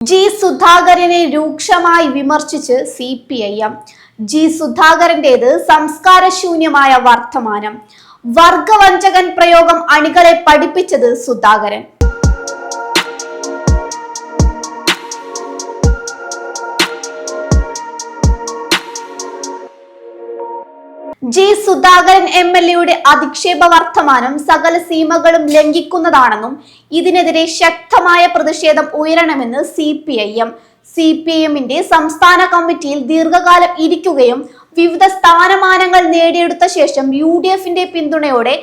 G സുധാകരനെ രൂക്ഷമായി വിമർശിച്ച് CPIM. ജി സുധാകരന്റേത് സംസ്കാരശൂന്യമായ വർത്തമാനം. വർഗവഞ്ചകൻ പ്രയോഗം അണികളെ പഠിപ്പിച്ചത് സുധാകരൻ. ജി സുധാകരൻ MLA അധിക്ഷേപ വർത്തമാനം സകല സീമകളും ലംഘിക്കുന്നതാണെന്നും ഇതിനെതിരെ ശക്തമായ പ്രതിഷേധം ഉയരണമെന്ന് CPIM സംസ്ഥാന കമ്മിറ്റിയിൽ ദീർഘകാലം ഇരിക്കുകയും വിവിധ സ്ഥാനമാനങ്ങൾ നേടിയെടുത്ത ശേഷം UDFന്റെ പിന്തുണയോടെ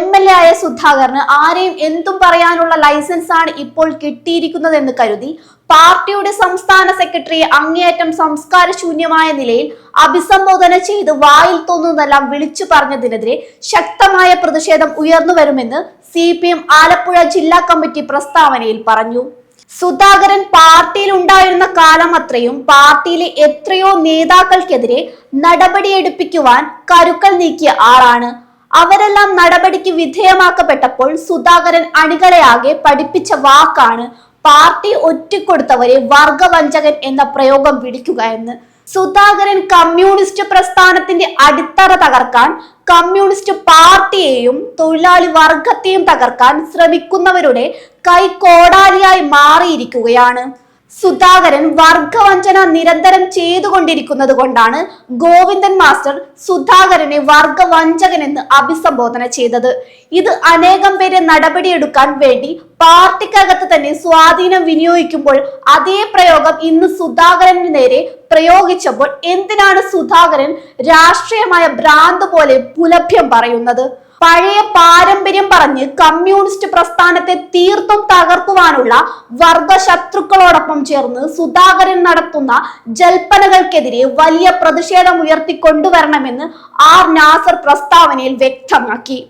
MLA ആയ സുധാകരന് ആരെയും എന്തും പറയാനുള്ള ലൈസൻസ് ആണ് ഇപ്പോൾ കിട്ടിയിരിക്കുന്നതെന്ന് കരുതി പാർട്ടിയുടെ സംസ്ഥാന സെക്രട്ടറിയെ അങ്ങേയറ്റം സംസ്കാരശൂന്യമായ നിലയിൽ അഭിസംബോധന ചെയ്ത് വായിൽ തോന്നുന്നതെല്ലാം വിളിച്ചു പറഞ്ഞതിനെതിരെ ശക്തമായ പ്രതിഷേധം ഉയർന്നു വരുമെന്ന് CPM ആലപ്പുഴ ജില്ലാ കമ്മിറ്റി പ്രസ്താവനയിൽ പറഞ്ഞു. സുധാകരൻ പാർട്ടിയിൽ ഉണ്ടായിരുന്ന കാലം അത്രയും പാർട്ടിയിലെ എത്രയോ നേതാക്കൾക്കെതിരെ നടപടിയെടുപ്പിക്കുവാൻ കരുക്കൾ നീക്കിയ ആളാണ്. അവരെല്ലാം നടപടിക്ക് വിധേയമാക്കപ്പെട്ടപ്പോൾ സുധാകരൻ അണികളെയാകെ പഠിപ്പിച്ച വാക്കാണ് പാർട്ടി ഒറ്റിക്കൊടുത്തവരെ വർഗവഞ്ചകൻ എന്ന പ്രയോഗം വിളിക്കുക എന്ന്. സുധാകരൻ കമ്മ്യൂണിസ്റ്റ് പ്രസ്ഥാനത്തിന്റെ അടിത്തറ തകർക്കാൻ, കമ്മ്യൂണിസ്റ്റ് പാർട്ടിയെയും തൊഴിലാളി വർഗത്തെയും തകർക്കാൻ ശ്രമിക്കുന്നവരുടെ കൈക്കോടാലിയായി മാറിയിരിക്കുകയാണ്. സുധാകരൻ വർഗവഞ്ചന നിരന്തരം ചെയ്തുകൊണ്ടിരിക്കുന്നത് കൊണ്ടാണ് ഗോവിന്ദൻ മാസ്റ്റർ സുധാകരനെ വർഗവഞ്ചകൻ എന്ന് അഭിസംബോധന ചെയ്തത്. ഇത് അനേകം പേരെ നടപടിയെടുക്കാൻ വേണ്ടി പാർട്ടിക്കകത്ത് തന്നെ സ്വാധീനം വിനിയോഗിക്കുമ്പോൾ അതേ പ്രയോഗം ഇന്ന് സുധാകരന് നേരെ പ്രയോഗിച്ചപ്പോൾ എന്തിനാണ് സുധാകരൻ രാഷ്ട്രീയമായ ഭ്രാന്ത് പോലെ പുലഭ്യം പറയുന്നത്? പഴയ പാരമ്പര്യം പറഞ്ഞ് കമ്മ്യൂണിസ്റ്റ് പ്രസ്ഥാനത്തെ തീർത്തും തകർക്കുവാനുള്ള വർഗശത്രുക്കളോടൊപ്പം ചേർന്ന് സുധാകരൻ നടത്തുന്ന ജൽപ്പനകൾക്കെതിരെ വലിയ പ്രതിഷേധം ഉയർത്തിക്കൊണ്ടുവരണമെന്ന് R. നാസർ പ്രസ്താവനയിൽ വ്യക്തമാക്കി.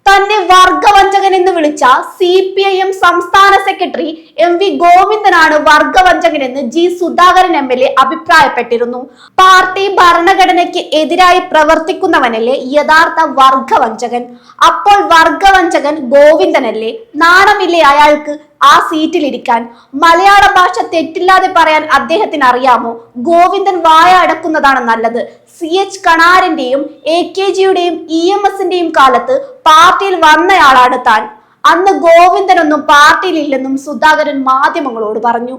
തന്നെ വർഗവഞ്ചകൻ എന്ന് വിളിച്ച CPIM സംസ്ഥാന സെക്രട്ടറി MV ഗോവിന്ദനാണ് വർഗവഞ്ചകൻ എന്ന് ജി സുധാകരൻ MLA അഭിപ്രായപ്പെട്ടിരുന്നു. പാർട്ടി ഭരണഘടനയ്ക്ക് എതിരായി പ്രവർത്തിക്കുന്നവനല്ലേ യഥാർത്ഥ വർഗവഞ്ചകൻ? അപ്പോൾ വർഗവഞ്ചകൻ ഗോവിന്ദനല്ലേ? നാണമില്ലേ അയാൾക്ക് ആ സീറ്റിലിരിക്കാൻ? മലയാള ഭാഷ തെറ്റില്ലാതെ പറയാൻ അദ്ദേഹത്തിന് അറിയാമോ? ഗോവിന്ദൻ വായ അടക്കുന്നതാണ് നല്ലത്. CH കണാരന്റെയും AKGയുടെയും EMSന്റെയും കാലത്ത് പാർട്ടിയിൽ വന്നയാളാണ് താൻ. അന്ന് ഗോവിന്ദനൊന്നും പാർട്ടിയിൽ ഇല്ലെന്നും സുധാകരൻ മാധ്യമങ്ങളോട് പറഞ്ഞു.